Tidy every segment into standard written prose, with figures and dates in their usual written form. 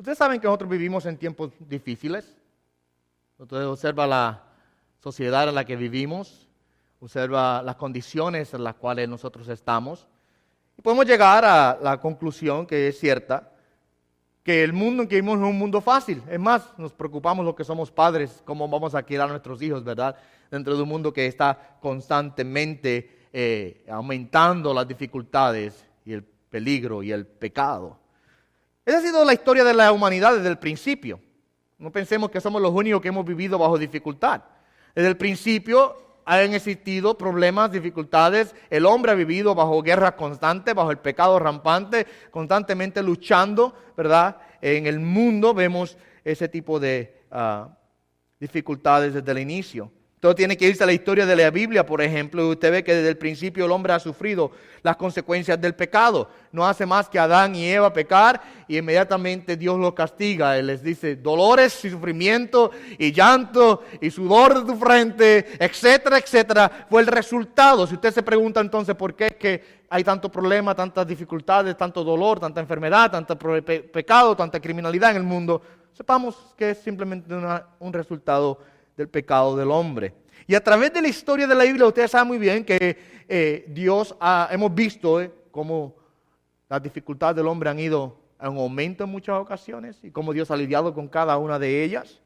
Ustedes saben que nosotros vivimos en tiempos difíciles. Usted observa la sociedad en la que vivimos, observa las condiciones en las cuales nosotros estamos. Y podemos llegar a la conclusión que es cierta, que el mundo en que vivimos no es un mundo fácil. Es más, nos preocupamos los que somos padres, cómo vamos a criar a nuestros hijos, ¿verdad? Dentro de un mundo que está constantemente aumentando las dificultades y el peligro y el pecado. Esa ha sido la historia de la humanidad desde el principio. No pensemos que somos los únicos que hemos vivido bajo dificultad. Desde el principio han existido problemas, dificultades. El hombre ha vivido bajo guerras constantes, bajo el pecado rampante, constantemente luchando, ¿verdad? En el mundo vemos ese tipo de dificultades desde el inicio. Todo tiene que irse a la historia de la Biblia, por ejemplo, y usted ve que desde el principio el hombre ha sufrido las consecuencias del pecado. No hace más que Adán y Eva pecar y inmediatamente Dios los castiga. Él les dice dolores y sufrimiento y llanto y sudor de tu frente, etcétera, etcétera. Fue el resultado. Si usted se pregunta entonces por qué es que hay tanto problema, tantas dificultades, tanto dolor, tanta enfermedad, tanto pecado, tanta criminalidad en el mundo, sepamos que es simplemente un resultado del pecado del hombre. Y a través de la historia de la Biblia, ustedes saben muy bien que hemos visto cómo las dificultades del hombre han ido en aumento en muchas ocasiones y cómo Dios ha lidiado con cada una de ellas.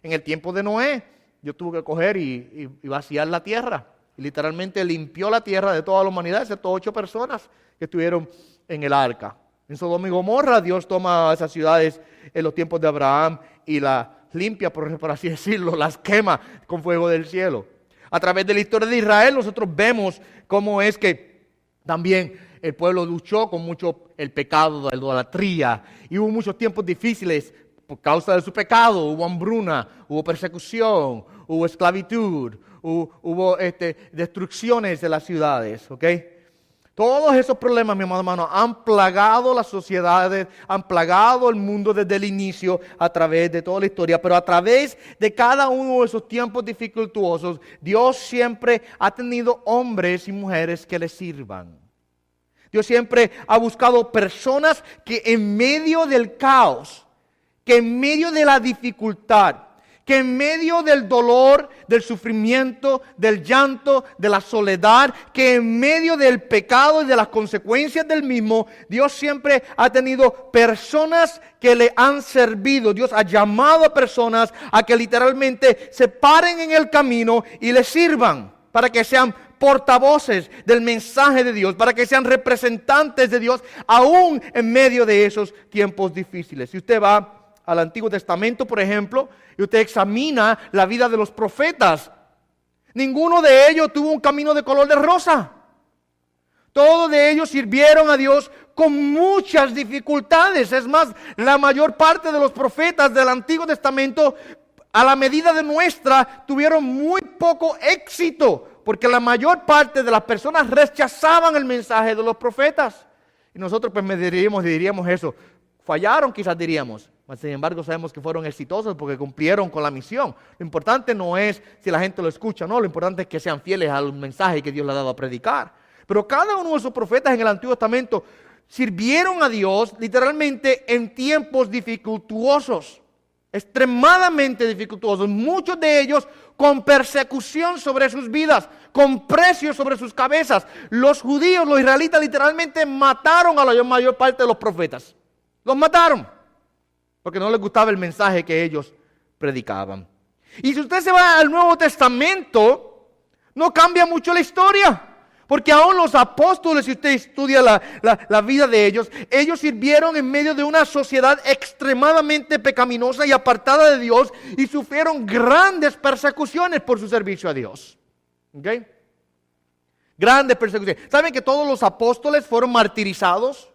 En el tiempo de Noé, Dios tuvo que coger y vaciar la tierra. Y literalmente limpió la tierra de toda la humanidad, excepto 8 personas que estuvieron en el arca. En Sodoma y Gomorra, Dios toma esas ciudades en los tiempos de Abraham y la limpia, por así decirlo, las quema con fuego del cielo. A través de la historia de Israel nosotros vemos cómo es que también el pueblo luchó con mucho el pecado, la idolatría, y hubo muchos tiempos difíciles por causa de su pecado. Hubo hambruna, hubo persecución, hubo esclavitud, hubo destrucciones de las ciudades, ¿ok? Todos esos problemas, mi amado hermano, han plagado las sociedades, han plagado el mundo desde el inicio a través de toda la historia. Pero a través de cada uno de esos tiempos dificultuosos, Dios siempre ha tenido hombres y mujeres que le sirvan. Dios siempre ha buscado personas que en medio del caos, que en medio de la dificultad, que en medio del dolor, del sufrimiento, del llanto, de la soledad, que en medio del pecado y de las consecuencias del mismo, Dios siempre ha tenido personas que le han servido. Dios ha llamado a personas a que literalmente se paren en el camino y le sirvan, para que sean portavoces del mensaje de Dios, para que sean representantes de Dios, aún en medio de esos tiempos difíciles. Si usted va al Antiguo Testamento, por ejemplo, y usted examina la vida de los profetas, ninguno de ellos tuvo un camino de color de rosa. Todos de ellos sirvieron a Dios con muchas dificultades. Es más, la mayor parte de los profetas del Antiguo Testamento, a la medida de nuestra, tuvieron muy poco éxito, porque la mayor parte de las personas rechazaban el mensaje de los profetas. Y nosotros pues diríamos eso. Fallaron, quizás diríamos. Sin embargo, sabemos que fueron exitosos porque cumplieron con la misión. Lo importante no es si la gente lo escucha, no. Lo importante es que sean fieles al mensaje que Dios le ha dado a predicar. Pero cada uno de esos profetas en el Antiguo Testamento sirvieron a Dios literalmente en tiempos dificultuosos, extremadamente dificultuosos. Muchos de ellos con persecución sobre sus vidas, con precios sobre sus cabezas. Los judíos, los israelitas literalmente mataron a la mayor parte de los profetas. Los mataron porque no les gustaba el mensaje que ellos predicaban. Y si usted se va al Nuevo Testamento, no cambia mucho la historia. Porque aún los apóstoles, si usted estudia la vida de ellos sirvieron en medio de una sociedad extremadamente pecaminosa y apartada de Dios y sufrieron grandes persecuciones por su servicio a Dios. ¿Ok? Grandes persecuciones. ¿Saben que todos los apóstoles fueron martirizados?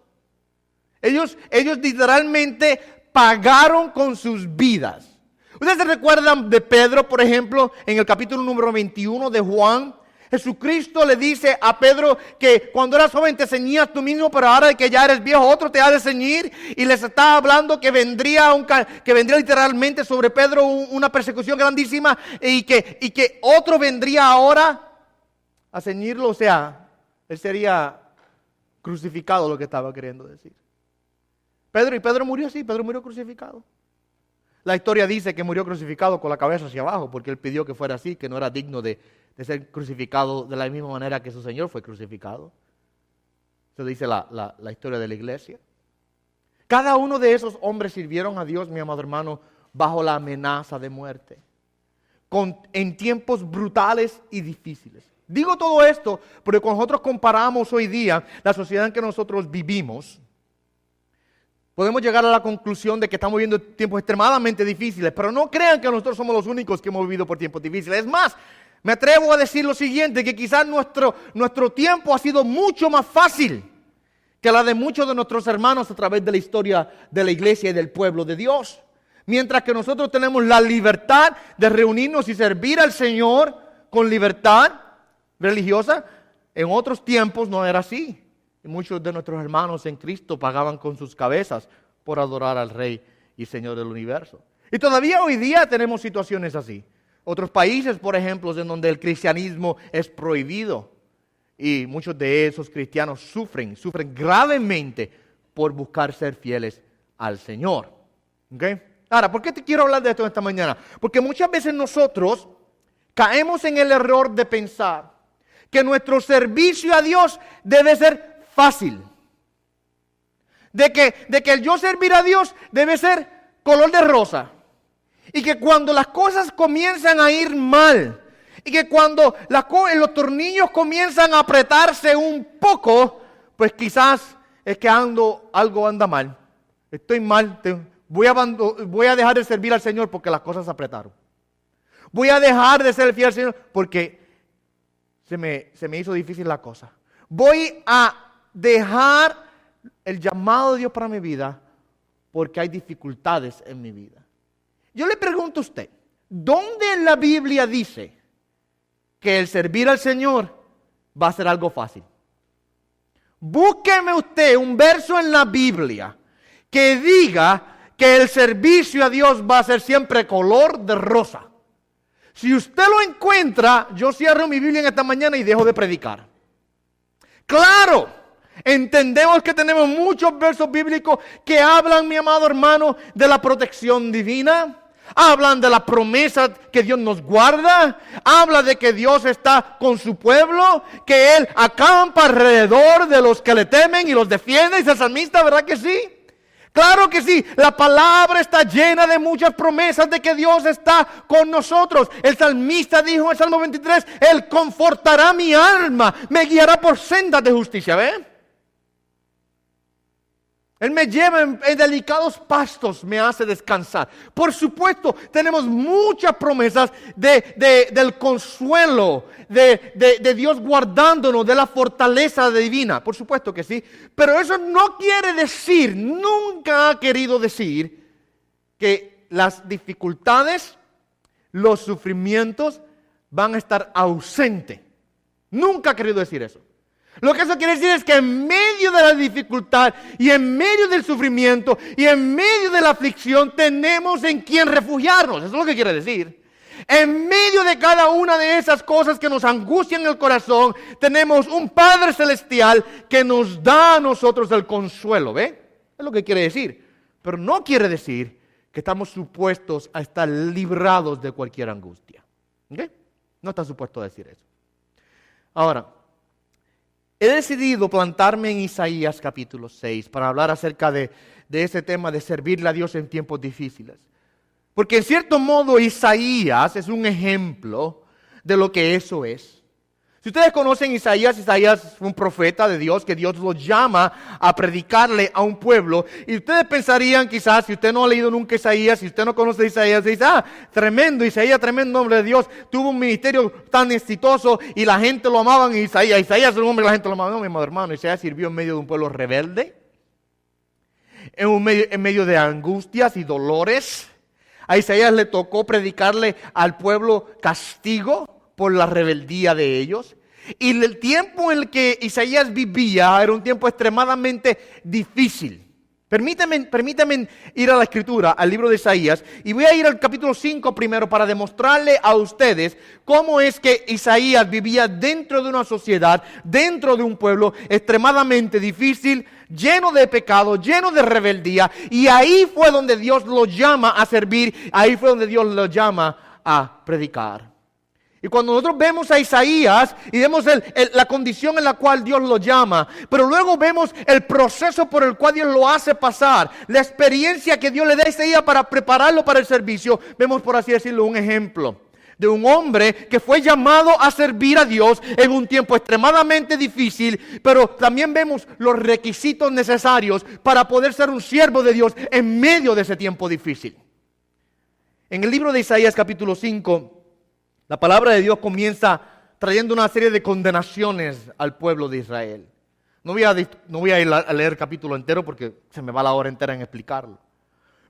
Ellos literalmente pagaron con sus vidas. ¿Ustedes se recuerdan de Pedro, por ejemplo, en el capítulo número 21 de Juan? Jesucristo le dice a Pedro que cuando eras joven te ceñías tú mismo, pero ahora que ya eres viejo, otro te ha de ceñir. Y les está hablando que vendría literalmente sobre Pedro una persecución grandísima y que otro vendría ahora a ceñirlo. O sea, él sería crucificado, lo que estaba queriendo decir. Pedro murió así, Pedro murió crucificado. La historia dice que murió crucificado con la cabeza hacia abajo, porque él pidió que fuera así, que no era digno de ser crucificado de la misma manera que su Señor fue crucificado. Eso dice la historia de la iglesia. Cada uno de esos hombres sirvieron a Dios, mi amado hermano, bajo la amenaza de muerte, en tiempos brutales y difíciles. Digo todo esto porque cuando nosotros comparamos hoy día la sociedad en que nosotros vivimos, podemos llegar a la conclusión de que estamos viviendo tiempos extremadamente difíciles, pero no crean que nosotros somos los únicos que hemos vivido por tiempos difíciles. Es más, me atrevo a decir lo siguiente, que quizás nuestro tiempo ha sido mucho más fácil que la de muchos de nuestros hermanos a través de la historia de la iglesia y del pueblo de Dios. Mientras que nosotros tenemos la libertad de reunirnos y servir al Señor con libertad religiosa, en otros tiempos no era así. Y muchos de nuestros hermanos en Cristo pagaban con sus cabezas por adorar al Rey y Señor del universo. Y todavía hoy día tenemos situaciones así. Otros países, por ejemplo, en donde el cristianismo es prohibido. Y muchos de esos cristianos sufren gravemente por buscar ser fieles al Señor. ¿Okay? Ahora, ¿por qué te quiero hablar de esto esta mañana? Porque muchas veces nosotros caemos en el error de pensar que nuestro servicio a Dios debe ser fácil. De que el yo servir a Dios debe ser color de rosa. Y que cuando las cosas comienzan a ir mal, y que cuando los tornillos comienzan a apretarse un poco, pues quizás es que algo anda mal. Estoy mal, voy a dejar de servir al Señor porque las cosas se apretaron. Voy a dejar de ser fiel al Señor porque se me hizo difícil la cosa. Voy a dejar el llamado de Dios para mi vida porque hay dificultades en mi vida. Yo le pregunto a usted, ¿dónde en la Biblia dice que el servir al Señor va a ser algo fácil? Búsqueme usted un verso en la Biblia que diga que el servicio a Dios va a ser siempre color de rosa. Si usted lo encuentra, yo cierro mi Biblia en esta mañana y dejo de predicar. Claro, entendemos que tenemos muchos versos bíblicos que hablan, mi amado hermano, de la protección divina. Hablan de la promesa que Dios nos guarda. Habla de que Dios está con su pueblo, que Él acampa alrededor de los que le temen y los defiende. Dice el salmista, ¿verdad que sí? Claro que sí, la palabra está llena de muchas promesas de que Dios está con nosotros. El salmista dijo en el Salmo 23, Él confortará mi alma, me guiará por sendas de justicia, ¿ve? Él me lleva en delicados pastos, me hace descansar. Por supuesto, tenemos muchas promesas del consuelo, de Dios guardándonos, de la fortaleza divina. Por supuesto que sí. Pero eso no quiere decir, nunca ha querido decir, que las dificultades, los sufrimientos van a estar ausentes. Nunca ha querido decir eso. Lo que eso quiere decir es que en medio de la dificultad y en medio del sufrimiento y en medio de la aflicción tenemos en quien refugiarnos. Eso es lo que quiere decir. En medio de cada una de esas cosas que nos angustian el corazón, tenemos un Padre Celestial que nos da a nosotros el consuelo. ¿Ve? Es lo que quiere decir. Pero no quiere decir que estamos supuestos a estar librados de cualquier angustia. ¿Okay? No está supuesto a decir eso. Ahora, he decidido plantarme en Isaías capítulo 6 para hablar acerca de ese tema de servirle a Dios en tiempos difíciles. Porque en cierto modo Isaías es un ejemplo de lo que eso es. Si ustedes conocen Isaías fue un profeta de Dios que Dios lo llama a predicarle a un pueblo. Y ustedes pensarían quizás, si usted no ha leído nunca Isaías, si usted no conoce Isaías, dice, tremendo Isaías, tremendo hombre de Dios, tuvo un ministerio tan exitoso y la gente lo amaba en Isaías. Isaías es un hombre que la gente lo amaba. No, mi hermano, Isaías sirvió en medio de un pueblo rebelde, en medio de angustias y dolores. A Isaías le tocó predicarle al pueblo castigo por la rebeldía de ellos. Y el tiempo en el que Isaías vivía era un tiempo extremadamente difícil. Permítame ir a la Escritura, al libro de Isaías, y voy a ir al capítulo 5 primero para demostrarle a ustedes cómo es que Isaías vivía dentro de una sociedad, dentro de un pueblo extremadamente difícil, lleno de pecado, lleno de rebeldía, y ahí fue donde Dios lo llama a servir, ahí fue donde Dios lo llama a predicar. Y cuando nosotros vemos a Isaías y vemos la condición en la cual Dios lo llama, pero luego vemos el proceso por el cual Dios lo hace pasar, la experiencia que Dios le da a Isaías para prepararlo para el servicio, vemos, por así decirlo, un ejemplo de un hombre que fue llamado a servir a Dios en un tiempo extremadamente difícil, pero también vemos los requisitos necesarios para poder ser un siervo de Dios en medio de ese tiempo difícil. En el libro de Isaías capítulo 5, la palabra de Dios comienza trayendo una serie de condenaciones al pueblo de Israel. No voy a ir a leer el capítulo entero porque se me va la hora entera en explicarlo.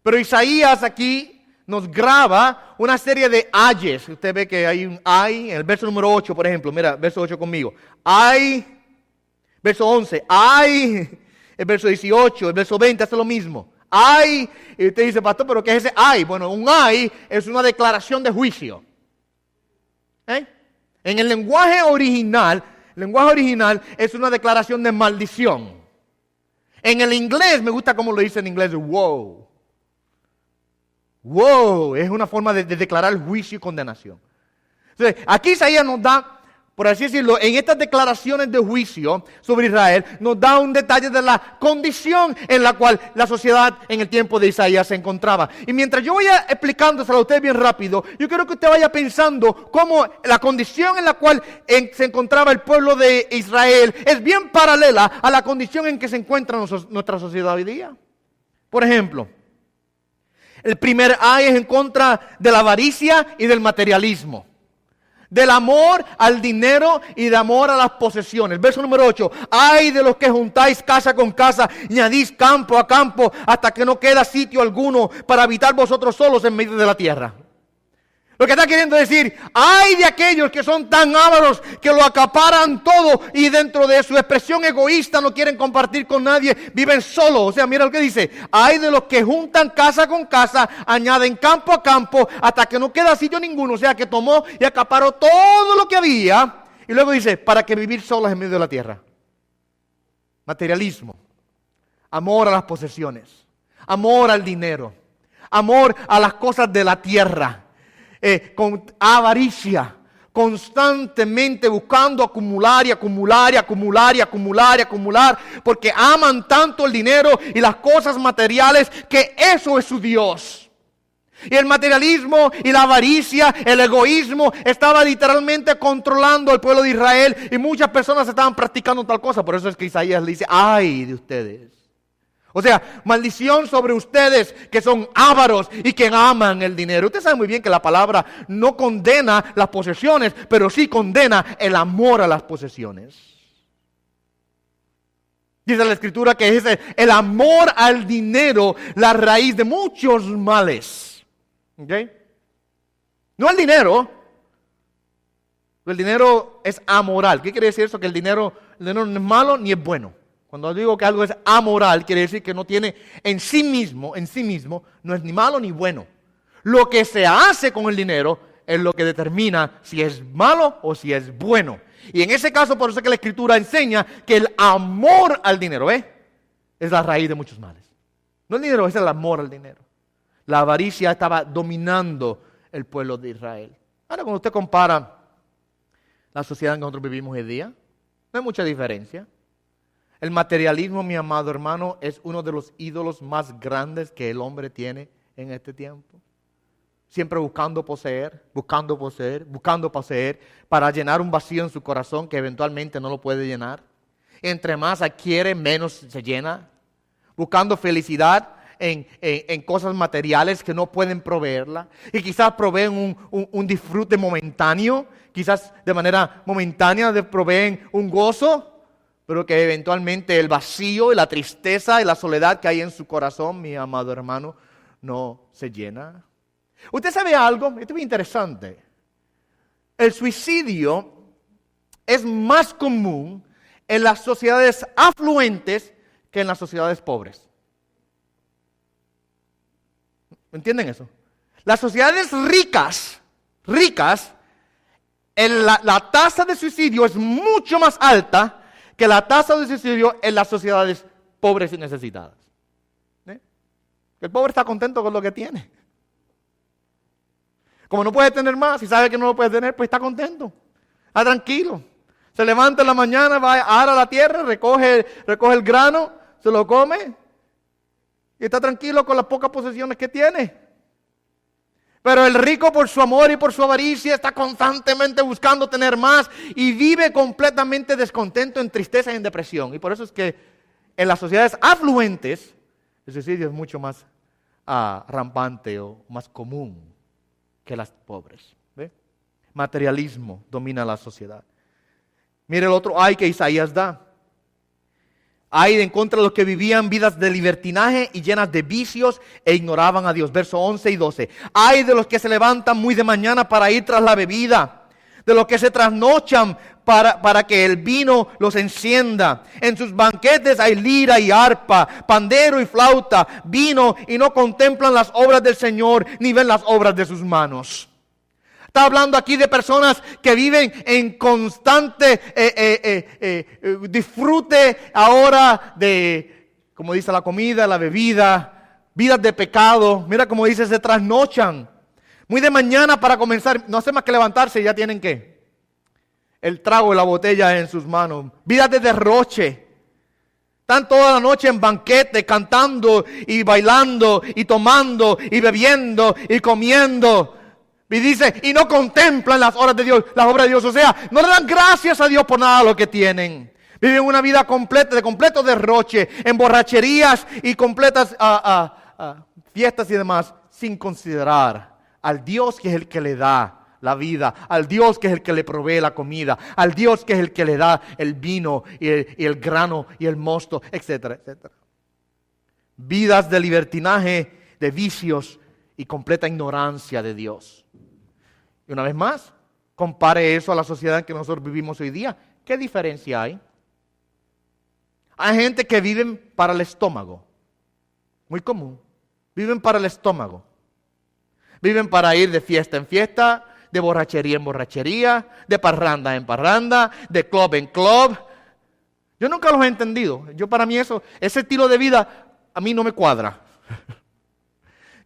Pero Isaías aquí nos graba una serie de ayes. Usted ve que hay un ay, en el verso número 8, por ejemplo. Mira, verso 8 conmigo. Ay, verso 11, ay, el verso 18, el verso 20 hace lo mismo. Ay, y usted dice, pastor, ¿pero qué es ese ay? Bueno, un ay es una declaración de juicio. En el lenguaje original es una declaración de maldición. En el inglés, me gusta cómo lo dice en inglés, wow. Wow, es una forma de declarar juicio y condenación. Entonces, aquí Isaías nos da, por así decirlo, en estas declaraciones de juicio sobre Israel, nos da un detalle de la condición en la cual la sociedad en el tiempo de Isaías se encontraba. Y mientras yo vaya explicándoselo a usted bien rápido, yo quiero que usted vaya pensando cómo la condición en la cual se encontraba el pueblo de Israel es bien paralela a la condición en que se encuentra nuestra sociedad hoy día. Por ejemplo, el primer ay es en contra de la avaricia y del materialismo. Del amor al dinero y de amor a las posesiones. Verso número 8. Ay de los que juntáis casa con casa, añadís campo a campo, hasta que no queda sitio alguno para habitar vosotros solos en medio de la tierra. Lo que está queriendo decir, ay de aquellos que son tan ávaros que lo acaparan todo y dentro de su expresión egoísta no quieren compartir con nadie, viven solos. O sea, mira lo que dice, ay de los que juntan casa con casa, añaden campo a campo hasta que no queda sitio ninguno. O sea, que tomó y acaparó todo lo que había y luego dice, para que vivir solos en medio de la tierra. Materialismo, amor a las posesiones, amor al dinero, amor a las cosas de la tierra. Con avaricia, constantemente buscando acumular y acumular y acumular y acumular y acumular, porque aman tanto el dinero y las cosas materiales que eso es su Dios. Y el materialismo y la avaricia, el egoísmo, estaba literalmente controlando al pueblo de Israel y muchas personas estaban practicando tal cosa. Por eso es que Isaías le dice, ay de ustedes. O sea, maldición sobre ustedes que son ávaros y que aman el dinero. Usted sabe muy bien que la palabra no condena las posesiones, pero sí condena el amor a las posesiones. Dice la Escritura que es el amor al dinero la raíz de muchos males. ¿Ok? No el dinero. El dinero es amoral. ¿Qué quiere decir eso? Que el dinero no es malo ni es bueno. Cuando digo que algo es amoral, quiere decir que no tiene en sí mismo, no es ni malo ni bueno. Lo que se hace con el dinero es lo que determina si es malo o si es bueno. Y en ese caso, por eso es que la Escritura enseña que el amor al dinero, es la raíz de muchos males. No el dinero, es el amor al dinero. La avaricia estaba dominando el pueblo de Israel. Ahora, cuando usted compara la sociedad en que nosotros vivimos hoy día, no hay mucha diferencia. El materialismo, mi amado hermano, es uno de los ídolos más grandes que el hombre tiene en este tiempo. Siempre buscando poseer, para llenar un vacío en su corazón que eventualmente no lo puede llenar. Entre más adquiere, menos se llena. Buscando felicidad en cosas materiales que no pueden proveerla. Y quizás proveen un disfrute momentáneo, quizás de manera momentánea proveen un gozo, pero que eventualmente el vacío y la tristeza y la soledad que hay en su corazón, mi amado hermano, no se llena. ¿Usted sabe algo? Esto es muy interesante. El suicidio es más común en las sociedades afluentes que en las sociedades pobres. ¿Entienden eso? Las sociedades ricas, la tasa de suicidio es mucho más alta que la tasa de suicidio en las sociedades pobres y necesitadas. El pobre está contento con lo que tiene. Como no puede tener más y sabe que no lo puede tener, pues está contento. Está tranquilo. Se levanta en la mañana, va a arar la tierra, recoge el grano, se lo come y está tranquilo con las pocas posesiones que tiene. Pero el rico, por su amor y por su avaricia, está constantemente buscando tener más y vive completamente descontento, en tristeza y en depresión. Y por eso es que en las sociedades afluentes el suicidio es mucho más rampante o más común que las pobres. ¿Ve? Materialismo domina la sociedad. Mire el otro ay que Isaías da. Ay de en contra de los que vivían vidas de libertinaje y llenas de vicios e ignoraban a Dios. Versos 11 y 12. Ay de los que se levantan muy de mañana para ir tras la bebida. De los que se trasnochan para que el vino los encienda. En sus banquetes hay lira y arpa, pandero y flauta, vino, y no contemplan las obras del Señor, ni ven las obras de sus manos. Está hablando aquí de personas que viven en constante disfrute ahora de, como dice, la comida, la bebida, vidas de pecado. Mira como dice, se trasnochan. Muy de mañana para comenzar, no hace más que levantarse y ya tienen ¿qué? El trago y la botella en sus manos. Vidas de derroche. Están toda la noche en banquete, cantando y bailando y tomando y bebiendo y comiendo. Y dice, y no contemplan las obras de Dios, O sea, no le dan gracias a Dios por nada de lo que tienen. Viven una vida completa, de completo derroche, en borracherías y completas fiestas y demás, sin considerar al Dios que es el que le da la vida, al Dios que es el que le provee la comida, al Dios que es el que le da el vino y el grano y el mosto, etcétera, etcétera. Vidas de libertinaje, de vicios y completa ignorancia de Dios. Y una vez más, compare eso a la sociedad en que nosotros vivimos hoy día. ¿Qué diferencia hay? Hay gente que vive para el estómago. Muy común. Viven para el estómago. Viven para ir de fiesta en fiesta, de borrachería en borrachería, de parranda en parranda, de club en club. Yo nunca los he entendido. Para mí ese estilo de vida a mí no me cuadra.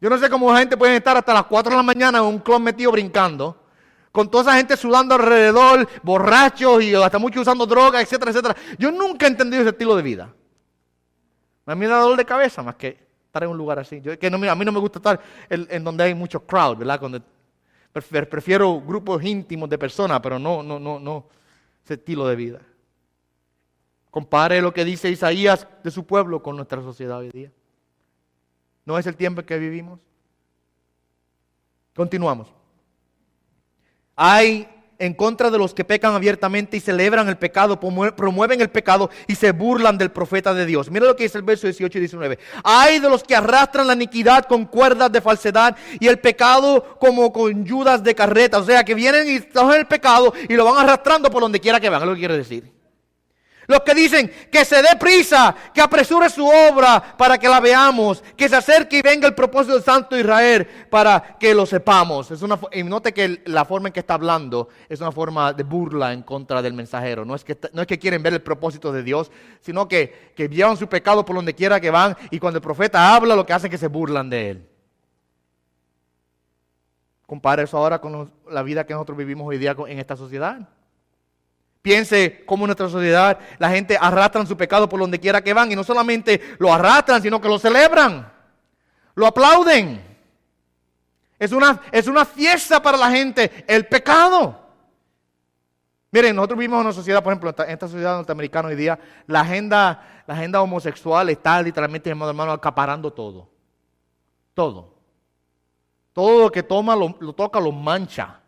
Yo no sé cómo la gente puede estar hasta las 4 de la mañana en un club metido brincando, con toda esa gente sudando alrededor, borrachos y hasta muchos usando drogas, etcétera, etcétera. Yo nunca he entendido ese estilo de vida. A mí me da dolor de cabeza más que estar en un lugar así. A mí no me gusta estar en donde hay mucho crowd, ¿verdad? Prefiero grupos íntimos de personas, pero no ese estilo de vida. Compare lo que dice Isaías de su pueblo con nuestra sociedad hoy día. ¿No es el tiempo en que vivimos? Continuamos. Hay en contra de los que pecan abiertamente y celebran el pecado, promueven el pecado y se burlan del profeta de Dios. Mira lo que dice el verso 18 y 19. Hay de los que arrastran la iniquidad con cuerdas de falsedad y el pecado como con yudas de carreta. O sea, que vienen y cogen el pecado y lo van arrastrando por donde quiera que van. Es lo que quiere decir. Los que dicen que se dé prisa, que apresure su obra para que la veamos, que se acerque y venga el propósito del Santo Israel para que lo sepamos. Y note que la forma en que está hablando es una forma de burla en contra del mensajero. No es que quieren ver el propósito de Dios, sino que llevan su pecado por donde quiera que van y cuando el profeta habla lo que hacen es que se burlan de él. Compara eso ahora con la vida que nosotros vivimos hoy día en esta sociedad. Piense cómo en nuestra sociedad la gente arrastra su pecado por donde quiera que van y no solamente lo arrastran, sino que lo celebran, lo aplauden. Es una fiesta para la gente el pecado. Miren, nosotros vivimos en una sociedad, por ejemplo, en esta sociedad norteamericana hoy día, la agenda homosexual está literalmente, hermano, acaparando todo. Todo. Todo lo que toma, lo toca, lo mancha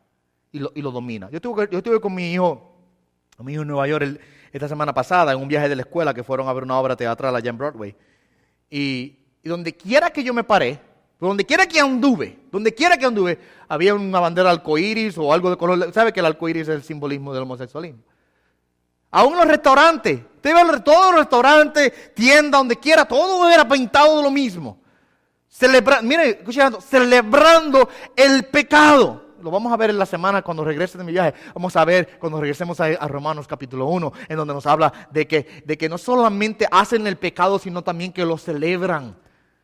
y lo domina. Yo estuve con mi hijo en Nueva York esta semana pasada, en un viaje de la escuela que fueron a ver una obra teatral allá en Broadway. Y donde quiera que yo me paré, donde quiera que anduve, había una bandera arcoíris o algo de color. ¿Sabe que el arcoíris es el simbolismo del homosexualismo? Aún en los restaurantes, usted ve todos los restaurantes, tiendas, donde quiera, todo era pintado de lo mismo. celebrando el pecado. Lo vamos a ver en la semana cuando regrese de mi viaje. Vamos a ver cuando regresemos a Romanos capítulo 1, en donde nos habla de que no solamente hacen el pecado, sino también que lo celebran.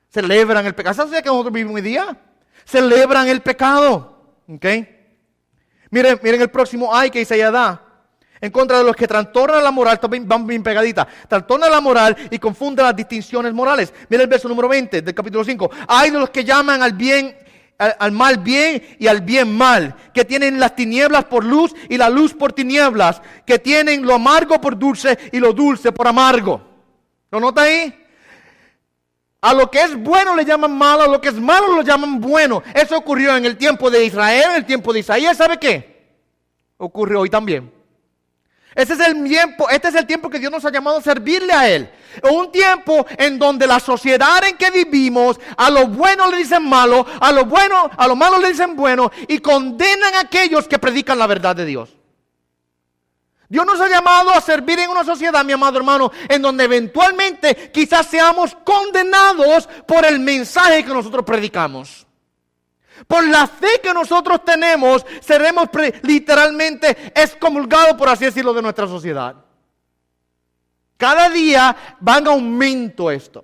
Celebran el pecado. ¿Sabes que nosotros vivimos hoy día? Celebran el pecado. ¿Ok? Miren el próximo ay que Isaías da. En contra de los que trastornan la moral, van bien pegaditas, trastornan la moral y confunden las distinciones morales. Mira el verso número 20 del capítulo 5. Hay de los que llaman al mal bien y al bien mal, que tienen las tinieblas por luz y la luz por tinieblas, que tienen lo amargo por dulce y lo dulce por amargo. ¿Lo nota ahí? A lo que es bueno le llaman malo, a lo que es malo lo llaman bueno. Eso ocurrió en el tiempo de Israel, en el tiempo de Isaías. ¿Sabe qué? Ocurre hoy también. Este es el tiempo que Dios nos ha llamado a servirle a Él. Un tiempo en donde la sociedad en que vivimos, a lo bueno le dicen malo, a lo malo le dicen bueno, y condenan a aquellos que predican la verdad de Dios. Dios nos ha llamado a servir en una sociedad, mi amado hermano, en donde eventualmente quizás seamos condenados por el mensaje que nosotros predicamos. Por la fe que nosotros tenemos, seremos literalmente excomulgados, por así decirlo, de nuestra sociedad. Cada día va en aumento esto.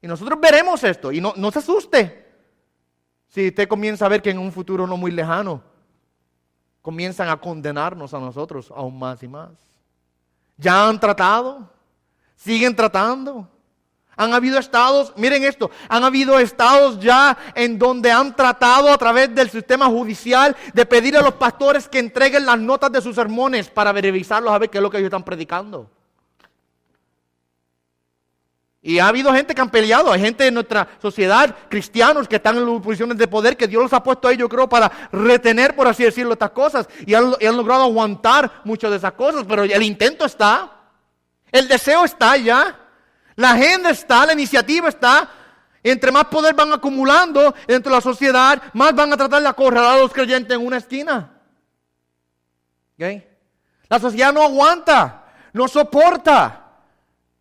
Y nosotros veremos esto. Y no se asuste si usted comienza a ver que en un futuro no muy lejano comienzan a condenarnos a nosotros aún más y más. Ya han tratado, siguen tratando. Han habido estados, miren esto, han habido estados ya en donde han tratado a través del sistema judicial de pedir a los pastores que entreguen las notas de sus sermones para revisarlos a ver qué es lo que ellos están predicando. Y ha habido gente que han peleado, hay gente en nuestra sociedad, cristianos que están en posiciones de poder, que Dios los ha puesto ahí, yo creo, para retener, por así decirlo, estas cosas. Y han logrado aguantar muchas de esas cosas, pero el intento está, el deseo está ya. La agenda está, la iniciativa está. Entre más poder van acumulando dentro de la sociedad, más van a tratar de acorralar a los creyentes en una esquina. ¿Okay? La sociedad no aguanta, no soporta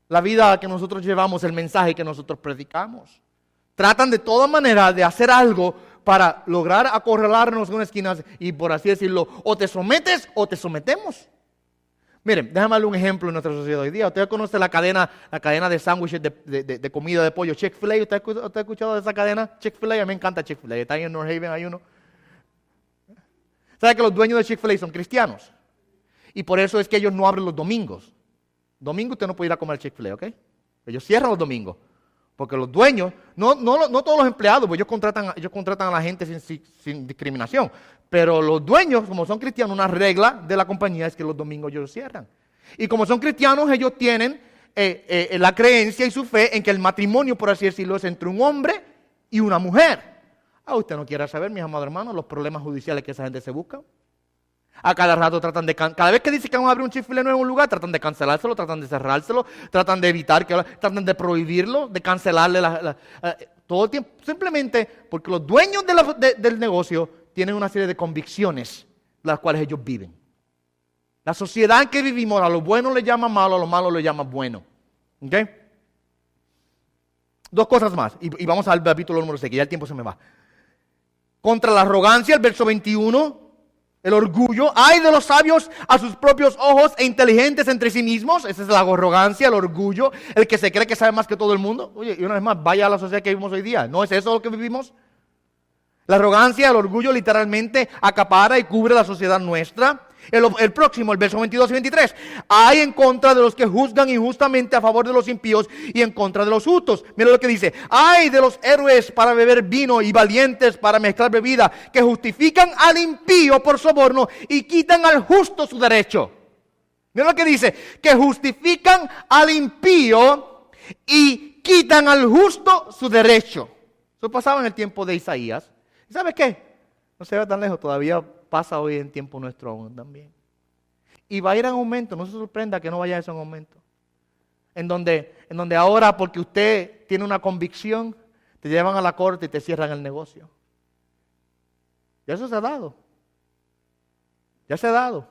la vida que nosotros llevamos, el mensaje que nosotros predicamos. Tratan de todas maneras de hacer algo para lograr acorralarnos en una esquina y, por así decirlo, o te sometes o te sometemos. Miren, déjame darle un ejemplo en nuestra sociedad hoy día. Usted conoce la cadena de sándwiches de comida de pollo, Chick-fil-A. ¿Usted ha escuchado de esa cadena? Chick-fil-A, a mí me encanta Chick-fil-A. Está ahí en North Haven, hay uno. ¿Sabe que los dueños de Chick-fil-A son cristianos? Y por eso es que ellos no abren los domingos. Domingo usted no puede ir a comer Chick-fil-A, ¿ok? Ellos cierran los domingos. Porque los dueños, no todos los empleados, pues ellos contratan a la gente sin discriminación. Pero los dueños, como son cristianos, una regla de la compañía es que los domingos ellos cierran. Y como son cristianos, ellos tienen la creencia y su fe en que el matrimonio, por así decirlo, es entre un hombre y una mujer. Usted no quiere saber, mis amados hermanos, los problemas judiciales que esa gente se busca. A cada rato tratan de, cada vez que dicen que van a abrir un Chick-fil-A nuevo en un lugar, tratan de cancelárselo, tratan de cerrárselo, tratan de evitar, tratan de prohibirlo, de cancelarle todo el tiempo. Simplemente porque los dueños del negocio tienen una serie de convicciones las cuales ellos viven. La sociedad en que vivimos, a lo bueno le llama malo, a lo malo le llama bueno. ¿Ok? Dos cosas más, y vamos al capítulo número 6, que ya el tiempo se me va. Contra la arrogancia, el verso 21, el orgullo. Ay de los sabios a sus propios ojos e inteligentes entre sí mismos. Esa es la arrogancia, el orgullo, el que se cree que sabe más que todo el mundo. Oye, y una vez más, vaya a la sociedad que vivimos hoy día. ¿No es eso lo que vivimos? La arrogancia, el orgullo literalmente acapara y cubre la sociedad nuestra. El próximo, el verso 22 y 23. Hay en contra de los que juzgan injustamente a favor de los impíos y en contra de los justos. Mira lo que dice. Hay de los héroes para beber vino y valientes para mezclar bebida, que justifican al impío por soborno y quitan al justo su derecho. Mira lo que dice. Que justifican al impío y quitan al justo su derecho. Eso pasaba en el tiempo de Isaías. ¿Y sabes qué? No se ve tan lejos, todavía pasa hoy en tiempo nuestro aún también. Y va a ir en aumento, no se sorprenda que no vaya eso en aumento. En donde ahora, porque usted tiene una convicción, te llevan a la corte y te cierran el negocio. Ya eso se ha dado. Ya se ha dado.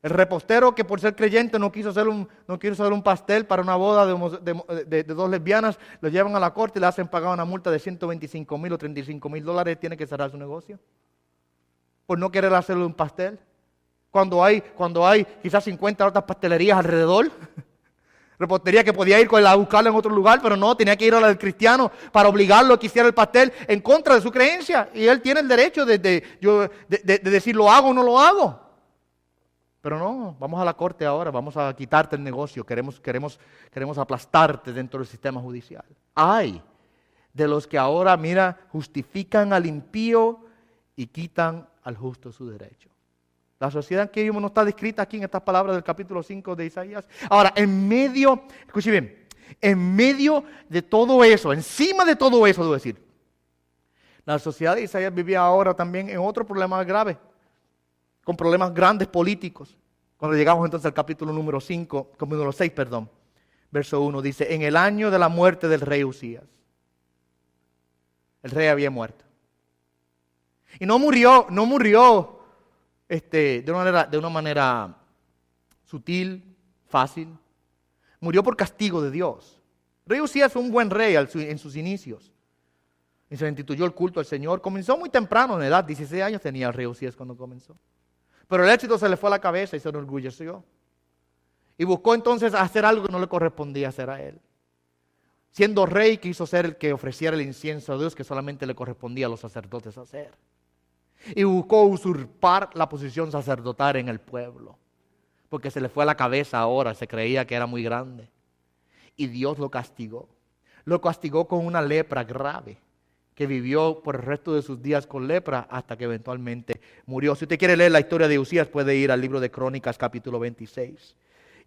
El repostero que por ser creyente no quiso hacer un pastel para una boda de dos lesbianas, lo llevan a la corte y le hacen pagar una multa de $125,000 o $35,000, tiene que cerrar su negocio. Por no querer hacerle un pastel. Cuando hay quizás 50 otras pastelerías alrededor. Repostería que podía ir a buscarlo en otro lugar, pero no, tenía que ir a la del cristiano para obligarlo a que hiciera el pastel en contra de su creencia. Y él tiene el derecho de decir lo hago o no lo hago. Pero no, vamos a la corte ahora, vamos a quitarte el negocio, queremos aplastarte dentro del sistema judicial. Ay de los que ahora, justifican al impío y quitan al justo su derecho. La sociedad en que vivimos no está descrita aquí en estas palabras del capítulo 5 de Isaías. Ahora, escuche bien, en medio de todo eso, encima de todo eso, debo decir, la sociedad de Isaías vivía ahora también en otro problema grave, con problemas grandes políticos. Cuando llegamos entonces al capítulo número 6, verso 1, dice, en el año de la muerte del rey Usías. El rey había muerto. Y no murió de una manera sutil, fácil. Murió por castigo de Dios. El rey Usías fue un buen rey en sus inicios. Y se instituyó el culto al Señor. Comenzó muy temprano en edad, 16 años tenía el rey Usías cuando comenzó. Pero el éxito se le fue a la cabeza y se enorgulleció. Y buscó entonces hacer algo que no le correspondía hacer a él. Siendo rey, quiso ser el que ofreciera el incienso a Dios que solamente le correspondía a los sacerdotes hacer. Y buscó usurpar la posición sacerdotal en el pueblo. Porque se le fue a la cabeza ahora, se creía que era muy grande. Y Dios lo castigó. Lo castigó con una lepra grave, que vivió por el resto de sus días con lepra hasta que eventualmente murió. Si usted quiere leer la historia de Usías, puede ir al libro de Crónicas capítulo 26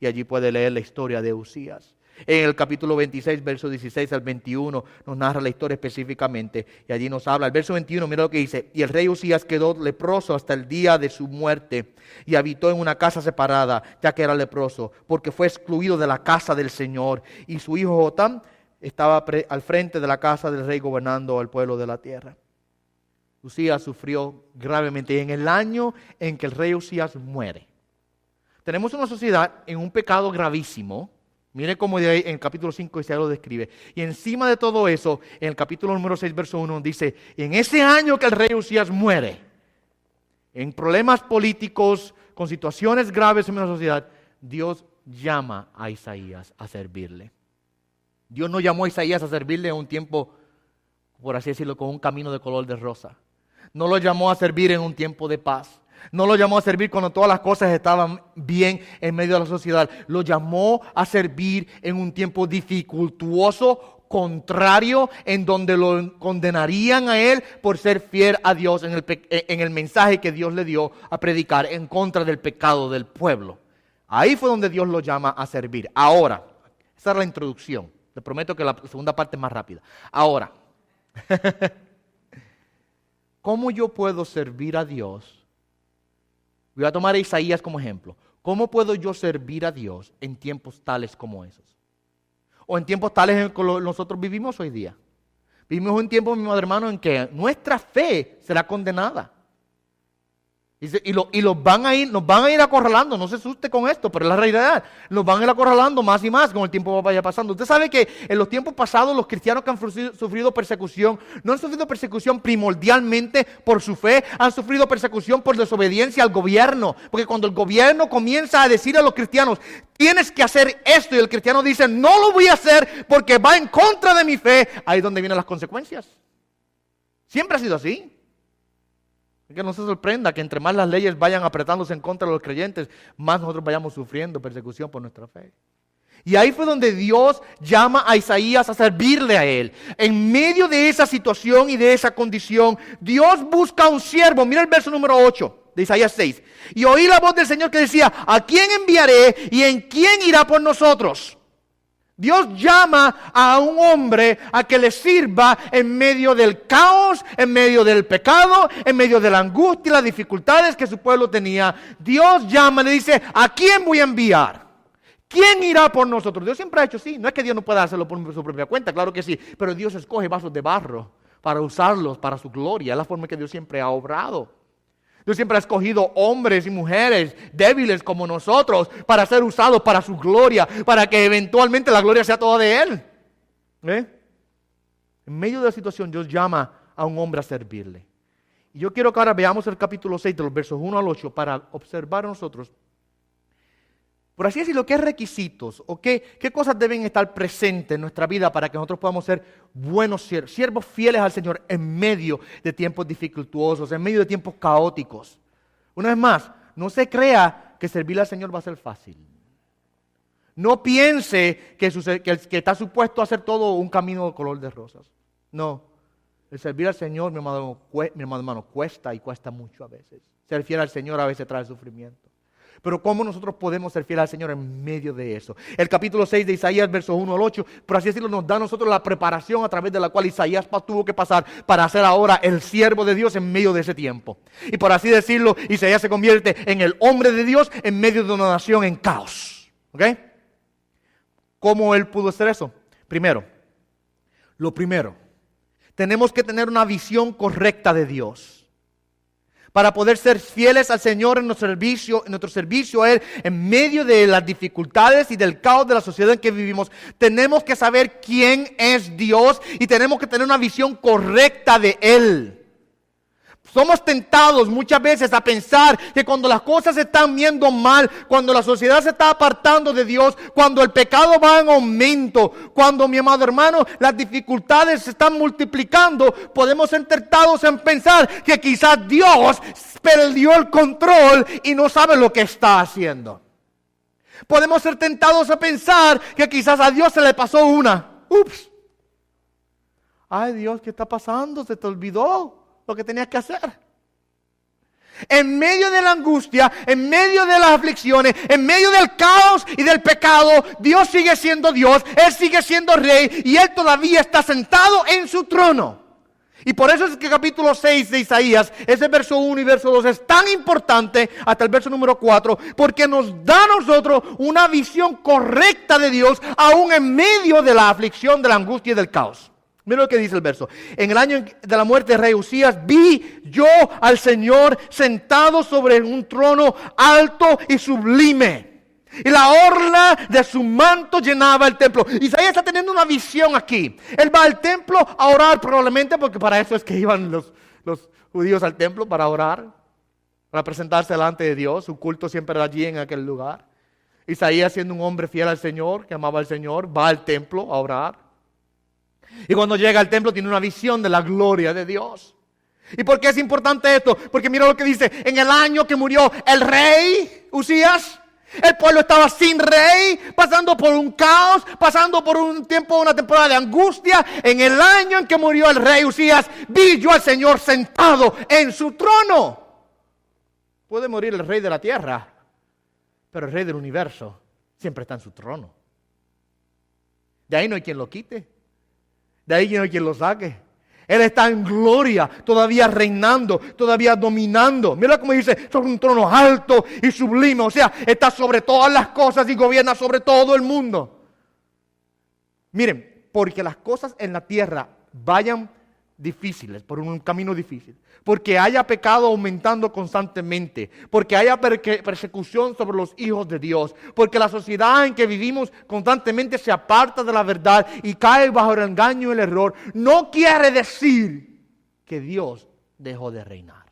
y allí puede leer la historia de Usías. En el capítulo 26, versos 16 al 21, nos narra la historia específicamente y allí nos habla. El verso 21, mira lo que dice, y el rey Usías quedó leproso hasta el día de su muerte y habitó en una casa separada, ya que era leproso, porque fue excluido de la casa del Señor. Y su hijo Jotam estaba al frente de la casa del rey gobernando al pueblo de la tierra. Usías sufrió gravemente. Y en el año en que el rey Usías muere, tenemos una sociedad en un pecado gravísimo. Mire cómo de ahí en el capítulo 5 Isaías lo describe. Y encima de todo eso, en el capítulo número 6, verso 1, dice, en ese año que el rey Usías muere, en problemas políticos, con situaciones graves en la sociedad, Dios llama a Isaías a servirle. Dios no llamó a Isaías a servirle en un tiempo, por así decirlo, con un camino de color de rosa. No lo llamó a servir en un tiempo de paz. No lo llamó a servir cuando todas las cosas estaban bien en medio de la sociedad. Lo llamó a servir en un tiempo dificultuoso, contrario, en donde lo condenarían a él por ser fiel a Dios en el mensaje que Dios le dio a predicar en contra del pecado del pueblo. Ahí fue donde Dios lo llama a servir. Ahora, esa es la introducción. Te prometo que la segunda parte es más rápida. Ahora, ¿cómo yo puedo servir a Dios? Voy a tomar a Isaías como ejemplo. ¿Cómo puedo yo servir a Dios en tiempos tales como esos? O en tiempos tales en que nosotros vivimos hoy día. Vivimos un tiempo, mi hermano, en que nuestra fe será condenada. Y nos van a ir acorralando, no se asuste con esto, pero es la realidad. Nos van a ir acorralando más y más con el tiempo vaya pasando. Usted sabe que en los tiempos pasados los cristianos que han sufrido persecución, no han sufrido persecución primordialmente por su fe, han sufrido persecución por desobediencia al gobierno. Porque cuando el gobierno comienza a decir a los cristianos, tienes que hacer esto, y el cristiano dice, no lo voy a hacer porque va en contra de mi fe, ahí es donde vienen las consecuencias. Siempre ha sido así. Que no se sorprenda que entre más las leyes vayan apretándose en contra de los creyentes, más nosotros vayamos sufriendo persecución por nuestra fe. Y ahí fue donde Dios llama a Isaías a servirle a él. En medio de esa situación y de esa condición, Dios busca un siervo. Mira el verso número 8 de Isaías 6. Y oí la voz del Señor que decía, ¿a quién enviaré y en quién irá por nosotros? Dios llama a un hombre a que le sirva en medio del caos, en medio del pecado, en medio de la angustia y las dificultades que su pueblo tenía. Dios llama y le dice, ¿a quién voy a enviar? ¿Quién irá por nosotros? Dios siempre ha hecho así. No es que Dios no pueda hacerlo por su propia cuenta, claro que sí. Pero Dios escoge vasos de barro para usarlos para su gloria. Es la forma que Dios siempre ha obrado. Dios siempre ha escogido hombres y mujeres débiles como nosotros para ser usados para su gloria, para que eventualmente la gloria sea toda de Él. En medio de la situación, Dios llama a un hombre a servirle. Y yo quiero que ahora veamos el capítulo 6 de los versos 1 al 8 para observar nosotros, por así decirlo, qué requisitos o qué cosas deben estar presentes en nuestra vida para que nosotros podamos ser buenos siervos fieles al Señor en medio de tiempos dificultuosos, en medio de tiempos caóticos. Una vez más, no se crea que servirle al Señor va a ser fácil. No piense que está supuesto a hacer todo un camino de color de rosas. No, el servir al Señor, mi hermano, cuesta y cuesta mucho a veces. Ser fiel al Señor a veces trae sufrimiento. Pero ¿cómo nosotros podemos ser fieles al Señor en medio de eso? El capítulo 6 de Isaías, versos 1 al 8, por así decirlo, nos da a nosotros la preparación a través de la cual Isaías tuvo que pasar para ser ahora el siervo de Dios en medio de ese tiempo. Y por así decirlo, Isaías se convierte en el hombre de Dios en medio de una nación en caos. ¿Ok? ¿Cómo él pudo hacer eso? Lo primero, tenemos que tener una visión correcta de Dios. Para poder ser fieles al Señor en nuestro servicio a Él, en medio de las dificultades y del caos de la sociedad en que vivimos, tenemos que saber quién es Dios y tenemos que tener una visión correcta de Él. Somos tentados muchas veces a pensar que cuando las cosas se están viendo mal, cuando la sociedad se está apartando de Dios, cuando el pecado va en aumento, cuando, mi amado hermano, las dificultades se están multiplicando, podemos ser tentados en pensar que quizás Dios perdió el control y no sabe lo que está haciendo. Podemos ser tentados a pensar que quizás a Dios se le pasó una. Ups. Ay, Dios, ¿qué está pasando? Se te olvidó lo que tenías que hacer. En medio de la angustia, en medio de las aflicciones, en medio del caos y del pecado, Dios sigue siendo Dios, Él sigue siendo Rey y Él todavía está sentado en su trono. Y por eso es que el capítulo 6 de Isaías, ese verso 1 y verso 2 es tan importante hasta el verso número 4, porque nos da a nosotros una visión correcta de Dios aún en medio de la aflicción, de la angustia y del caos. Mira lo que dice el verso. En el año de la muerte del rey Usías, vi yo al Señor sentado sobre un trono alto y sublime. Y la orla de su manto llenaba el templo. Isaías está teniendo una visión aquí. Él va al templo a orar probablemente, porque para eso es que iban los judíos al templo, para orar, para presentarse delante de Dios. Su culto siempre era allí en aquel lugar. Isaías, siendo un hombre fiel al Señor, que amaba al Señor, va al templo a orar. Y cuando llega al templo tiene una visión de la gloria de Dios. ¿Y por qué es importante esto? Porque mira lo que dice. En el año que murió el rey Usías, el pueblo estaba sin rey, pasando por un caos, pasando por un tiempo, una temporada de angustia. En el año en que murió el rey Usías, vi yo al Señor sentado en su trono. Puede morir el rey de la tierra, pero el rey del universo siempre está en su trono. De ahí no hay quien lo quite. De ahí no hay quien lo saque. Él está en gloria, todavía reinando, todavía dominando. Mira cómo dice, sobre un trono alto y sublime. O sea, está sobre todas las cosas y gobierna sobre todo el mundo. Miren, porque las cosas en la tierra vayan difíciles, por un camino difícil, porque haya pecado aumentando constantemente, porque haya persecución sobre los hijos de Dios, porque la sociedad en que vivimos constantemente se aparta de la verdad y cae bajo el engaño y el error, no quiere decir que Dios dejó de reinar.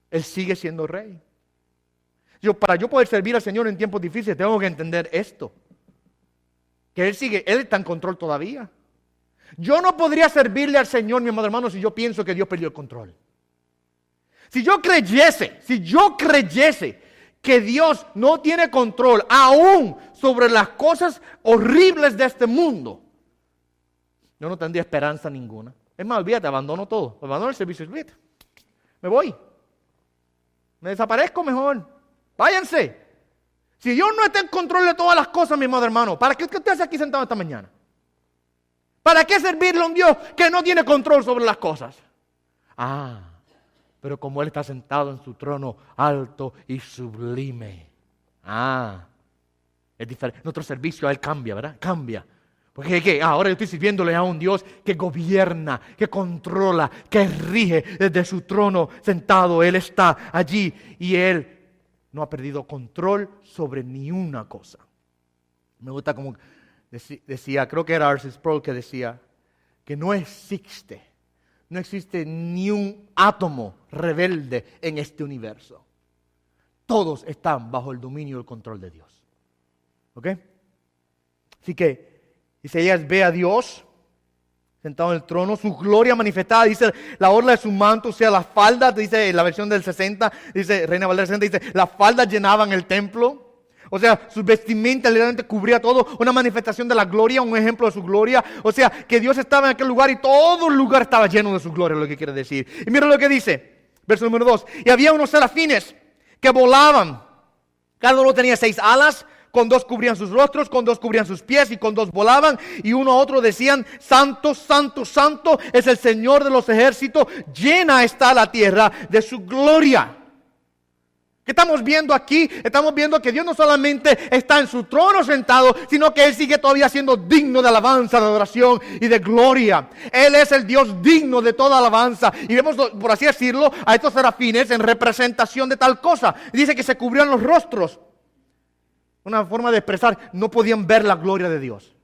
Él sigue siendo rey. Para yo poder servir al Señor en tiempos difíciles, tengo que entender esto, que Él está en control todavía. Yo no podría servirle al Señor, mi amado hermano, si yo pienso que Dios perdió el control. Si yo creyese que Dios no tiene control aún sobre las cosas horribles de este mundo, yo no tendría esperanza ninguna. Es más, olvídate, abandono todo, abandono el servicio, olvídate. Me voy. Me desaparezco mejor. Váyanse. Si Dios no está en control de todas las cosas, mi amado hermano, ¿para qué usted está aquí sentado esta mañana? ¿Para qué servirle a un Dios que no tiene control sobre las cosas? Pero como Él está sentado en su trono alto y sublime. Es diferente. Nuestro servicio a Él cambia, ¿verdad? Cambia. Porque ¿qué? Ahora yo estoy sirviéndole a un Dios que gobierna, que controla, que rige desde su trono sentado. Él está allí y Él no ha perdido control sobre ni una cosa. Me gusta como decía, creo que era R.C. Sproul que decía que no existe ni un átomo rebelde en este universo. Todos están bajo el dominio y el control de Dios. ¿Ok? Así que Isaías ve a Dios sentado en el trono, su gloria manifestada, dice la orla de su manto, o sea, las faldas, dice en la versión del 60, dice Reina Valera 60, dice las faldas llenaban el templo. O sea, su vestimenta literalmente cubría todo, una manifestación de la gloria, un ejemplo de su gloria. O sea, que Dios estaba en aquel lugar y todo el lugar estaba lleno de su gloria, es lo que quiere decir. Y mira lo que dice, verso número 2. Y había unos serafines que volaban. Cada uno tenía 6 alas, con 2 cubrían sus rostros, con 2 cubrían sus pies y con 2 volaban. Y uno a otro decían, Santo, Santo, Santo es el Señor de los ejércitos, llena está la tierra de su gloria. ¿Qué estamos viendo aquí? Estamos viendo que Dios no solamente está en su trono sentado, sino que Él sigue todavía siendo digno de alabanza, de adoración y de gloria. Él es el Dios digno de toda alabanza. Y vemos, por así decirlo, a estos serafines en representación de tal cosa. Dice que se cubrían los rostros. Una forma de expresar, no podían ver la gloria de Dios.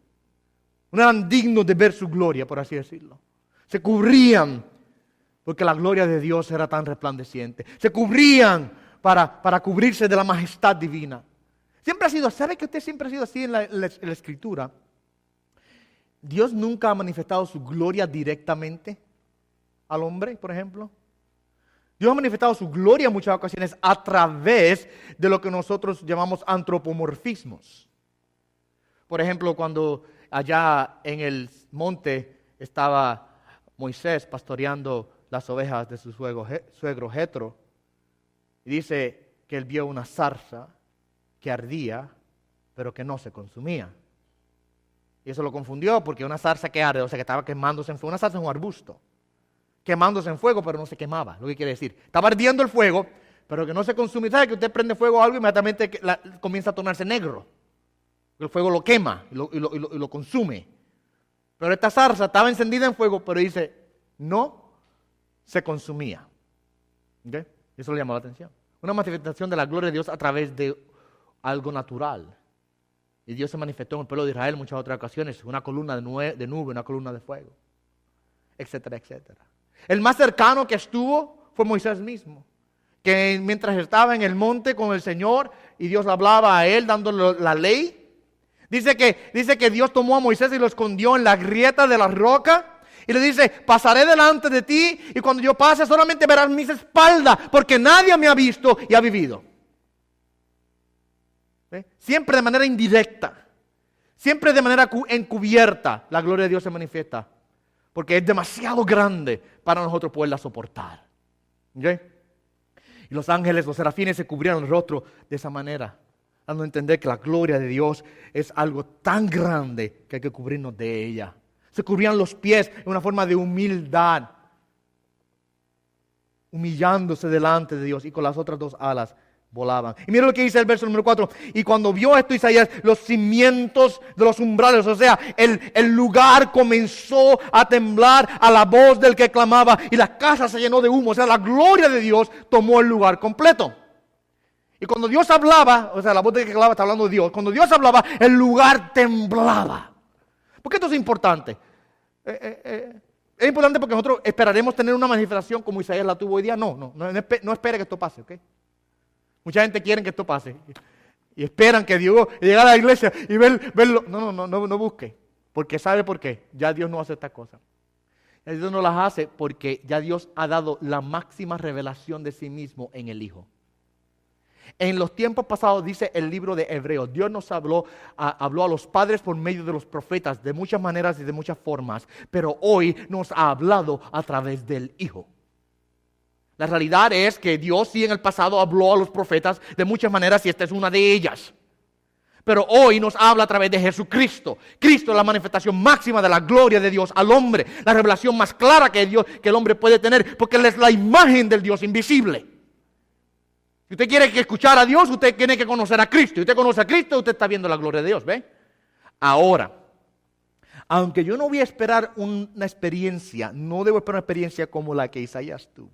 No eran dignos de ver su gloria, por así decirlo. Se cubrían porque la gloria de Dios era tan resplandeciente. Se cubrían para cubrirse de la majestad divina. Siempre ha sido, ¿sabe que usted siempre ha sido así en la Escritura? Dios nunca ha manifestado su gloria directamente al hombre, por ejemplo. Dios ha manifestado su gloria en muchas ocasiones a través de lo que nosotros llamamos antropomorfismos. Por ejemplo, cuando allá en el monte estaba Moisés pastoreando las ovejas de su suegro Jetro, y dice que él vio una zarza que ardía, pero que no se consumía. Y eso lo confundió porque una zarza que arde, o sea que estaba quemándose en fuego. Una zarza es un arbusto, quemándose en fuego, pero no se quemaba. Lo que quiere decir, estaba ardiendo el fuego, pero que no se consumía. ¿Sabe que usted prende fuego a algo y inmediatamente comienza a tornarse negro? El fuego lo quema y lo consume. Pero esta zarza estaba encendida en fuego, pero dice, no se consumía. ¿Okay? Eso le llamó la atención. Una manifestación de la gloria de Dios a través de algo natural. Y Dios se manifestó en el pueblo de Israel en muchas otras ocasiones. Una columna de nube, una columna de fuego, etcétera, etcétera. El más cercano que estuvo fue Moisés mismo. Que mientras estaba en el monte con el Señor y Dios le hablaba a él dándole la ley. Dice que Dios tomó a Moisés y lo escondió en la grieta de la roca. Y le dice, pasaré delante de ti y cuando yo pase solamente verás mis espaldas porque nadie me ha visto y ha vivido. ¿Ve? Siempre de manera indirecta, siempre de manera encubierta, la gloria de Dios se manifiesta porque es demasiado grande para nosotros poderla soportar. ¿Okay? Y los ángeles, los serafines se cubrían el rostro de esa manera, dando a entender que la gloria de Dios es algo tan grande que hay que cubrirnos de ella. Se cubrían los pies en una forma de humildad, humillándose delante de Dios y con las otras 2 alas volaban. Y mira lo que dice el verso número 4. Y cuando vio esto Isaías, los cimientos de los umbrales, o sea, el lugar comenzó a temblar a la voz del que clamaba y la casa se llenó de humo. O sea, la gloria de Dios tomó el lugar completo. Y cuando Dios hablaba, o sea, la voz del que clamaba está hablando de Dios. Cuando Dios hablaba, el lugar temblaba. ¿Por qué esto es importante? Es importante porque nosotros esperaremos tener una manifestación como Isaías la tuvo hoy día. No espere que esto pase, ¿ok? Mucha gente quiere que esto pase y esperan que Dios llegue a la iglesia y verlo. No busque, porque ¿sabe por qué? Ya Dios no hace estas cosas. Ya Dios no las hace porque ya Dios ha dado la máxima revelación de sí mismo en el Hijo. En los tiempos pasados, dice el libro de Hebreos, Dios nos habló a los padres por medio de los profetas de muchas maneras y de muchas formas, pero hoy nos ha hablado a través del Hijo. La realidad es que Dios sí en el pasado habló a los profetas de muchas maneras y esta es una de ellas. Pero hoy nos habla a través de Jesucristo. Cristo es la manifestación máxima de la gloria de Dios al hombre, la revelación más clara que el hombre puede tener, porque Él es la imagen del Dios invisible. Si usted quiere escuchar a Dios, usted tiene que conocer a Cristo. Si usted conoce a Cristo, usted está viendo la gloria de Dios, ¿ve? Ahora, Aunque yo no voy a esperar una experiencia, no debo esperar una experiencia como la que Isaías tuvo.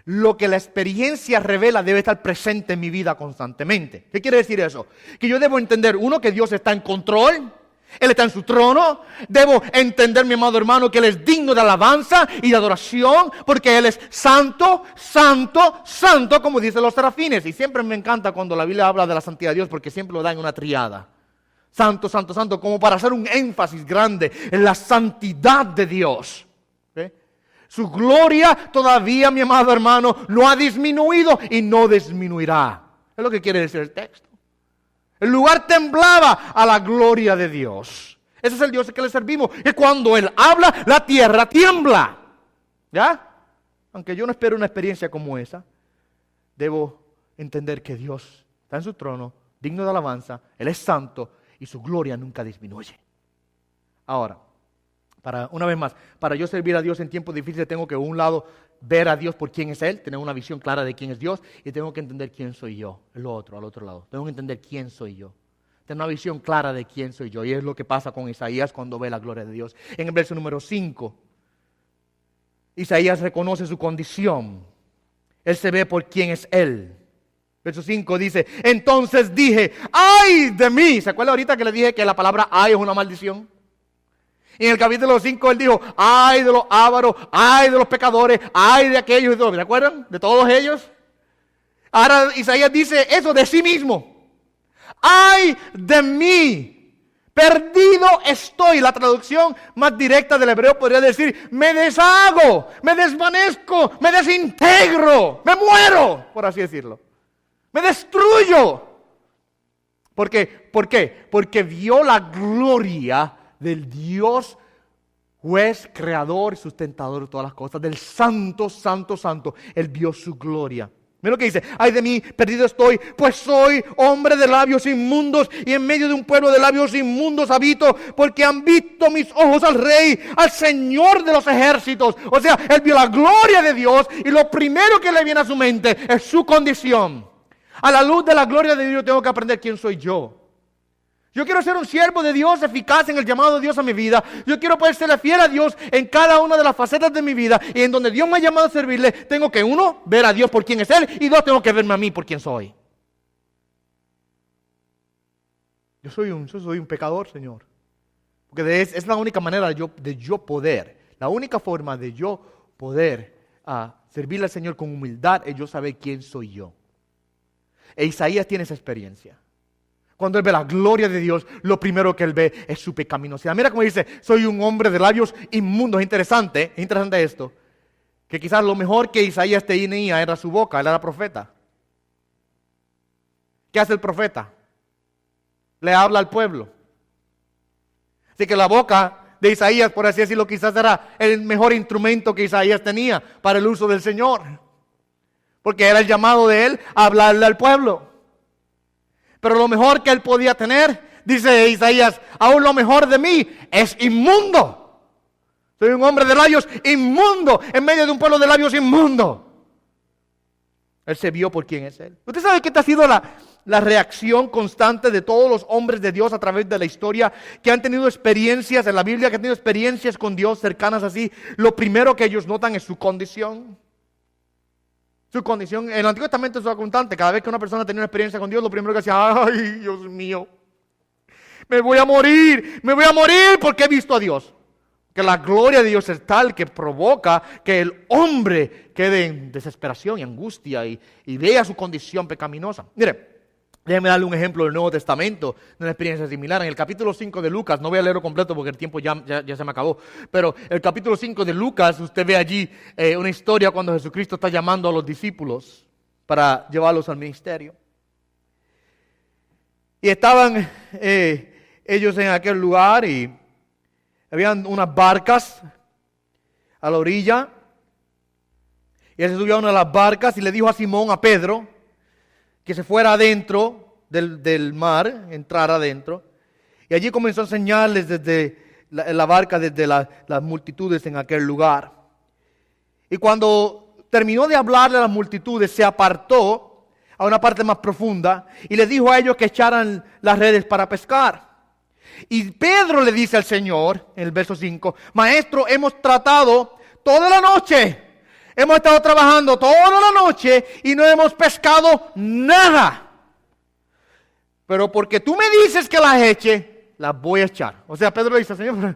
Lo que la experiencia revela debe estar presente en mi vida constantemente. ¿Qué quiere decir eso? Que yo debo entender, uno, que Dios está en control. Él está en su trono. Debo entender, mi amado hermano, que Él es digno de alabanza y de adoración, porque Él es santo, santo, santo, como dicen los serafines. Y siempre me encanta cuando la Biblia habla de la santidad de Dios, porque siempre lo da en una triada. Santo, santo, santo, como para hacer un énfasis grande en la santidad de Dios. ¿Okay? Su gloria todavía, mi amado hermano, no ha disminuido y no disminuirá. Es lo que quiere decir el texto. El lugar temblaba a la gloria de Dios. Ese es el Dios que le servimos. Y cuando Él habla, la tierra tiembla. ¿Ya? Aunque yo no espero una experiencia como esa, debo entender que Dios está en su trono, digno de alabanza, Él es santo y su gloria nunca disminuye. Ahora, una vez más, para yo servir a Dios en tiempos difíciles tengo que, por un lado, ver a Dios por quién es Él, tener una visión clara de quién es Dios, y tengo que entender quién soy yo, al otro lado. Tengo que entender quién soy yo. Tener una visión clara de quién soy yo. Y es lo que pasa con Isaías cuando ve la gloria de Dios. En el verso número 5, Isaías reconoce su condición. Él se ve por quién es Él. Verso 5 dice, entonces dije, ¡ay de mí! ¿Se acuerda ahorita que le dije que la palabra ay es una maldición? Y en el capítulo 5 él dijo, ¡ay de los ávaros! ¡Ay de los pecadores! ¡Ay de aquellos! ¿Se acuerdan? De todos ellos. Ahora Isaías dice eso de sí mismo. ¡Ay de mí! Perdido estoy. La traducción más directa del hebreo podría decir, me deshago, me desvanezco, me desintegro, me muero, por así decirlo. Me destruyo. ¿Por qué? ¿Por qué? Porque vio la gloria del Dios, juez, creador, sustentador de todas las cosas, del santo, santo, santo. Él vio su gloria. Mira lo que dice, ay de mí, perdido estoy, pues soy hombre de labios inmundos y en medio de un pueblo de labios inmundos habito, porque han visto mis ojos al Rey, al Señor de los ejércitos. O sea, él vio la gloria de Dios y lo primero que le viene a su mente es su condición. A la luz de la gloria de Dios tengo que aprender quién soy yo. Yo quiero ser un siervo de Dios eficaz en el llamado de Dios a mi vida. Yo quiero poder serle fiel a Dios en cada una de las facetas de mi vida. Y en donde Dios me ha llamado a servirle, tengo que, uno, ver a Dios por quién es Él. Y dos, tengo que verme a mí por quién soy. Yo soy un pecador, Señor. Porque es la única manera de yo poder. La única forma de yo poder servirle al Señor con humildad es yo saber quién soy yo. E Isaías tiene esa experiencia. Cuando él ve la gloria de Dios, lo primero que él ve es su pecaminosidad. Mira cómo dice, soy un hombre de labios inmundos. Es interesante esto. Que quizás lo mejor que Isaías tenía era su boca, él era profeta. ¿Qué hace el profeta? Le habla al pueblo. Así que la boca de Isaías, por así decirlo, quizás era el mejor instrumento que Isaías tenía para el uso del Señor. Porque era el llamado de él a hablarle al pueblo. Pero lo mejor que él podía tener, dice Isaías, aún lo mejor de mí es inmundo. Soy un hombre de labios inmundo, en medio de un pueblo de labios inmundo. Él se vio por quién es Él. ¿Usted sabe que esta ha sido la reacción constante de todos los hombres de Dios a través de la historia que han tenido experiencias en la Biblia, que han tenido experiencias con Dios cercanas así? Lo primero que ellos notan es su condición. Su condición, en el Antiguo Testamento es constante. Cada vez que una persona tenía una experiencia con Dios, lo primero que decía, ay, Dios mío, me voy a morir porque he visto a Dios. Que la gloria de Dios es tal que provoca que el hombre quede en desesperación y angustia y vea su condición pecaminosa. Mire, déjeme darle un ejemplo del Nuevo Testamento, de una experiencia similar. En el capítulo 5 de Lucas, no voy a leerlo completo porque el tiempo ya se me acabó, pero el capítulo 5 de Lucas, usted ve allí una historia cuando Jesucristo está llamando a los discípulos para llevarlos al ministerio. Y estaban ellos en aquel lugar y habían unas barcas a la orilla. Y él se subió a una de las barcas y le dijo a Simón, a Pedro, que se fuera adentro del mar, entrar adentro. Y allí comenzó a enseñarles desde la barca, desde las multitudes en aquel lugar. Y cuando terminó de hablarle a las multitudes, se apartó a una parte más profunda y les dijo a ellos que echaran las redes para pescar. Y Pedro le dice al Señor, en el verso 5, Maestro, hemos tratado toda la noche. Hemos estado trabajando toda la noche y no hemos pescado nada. Pero porque tú me dices que las eche, las voy a echar. O sea, Pedro le dice, Señor,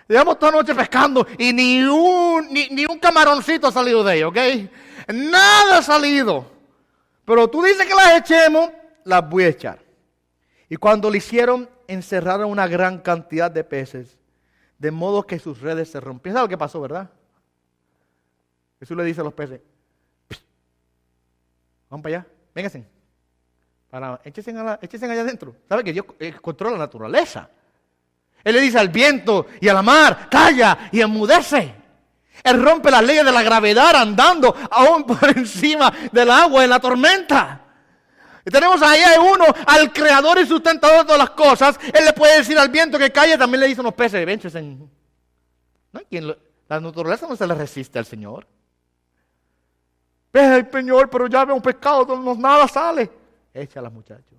llevamos toda la noche pescando y ni un camaroncito ha salido de ellos, ¿ok? Nada ha salido. Pero tú dices que las echemos, las voy a echar. Y cuando lo hicieron, encerraron una gran cantidad de peces, de modo que sus redes se rompieron. ¿Sabes lo que pasó, verdad? Jesús le dice a los peces, vamos para allá, vénganse. Échense allá adentro. ¿Sabe que Dios controla la naturaleza? Él le dice al viento y a la mar, calla y enmudece. Él rompe las leyes de la gravedad andando aún por encima del agua en la tormenta. Y tenemos ahí a uno, al creador y sustentador de todas las cosas. Él le puede decir al viento que calle, también le dice a los peces, vénganse. ¿No? La naturaleza no se le resiste al Señor. Ve, Señor, pero ya veo un pescado, nada sale. Échalas, muchachos.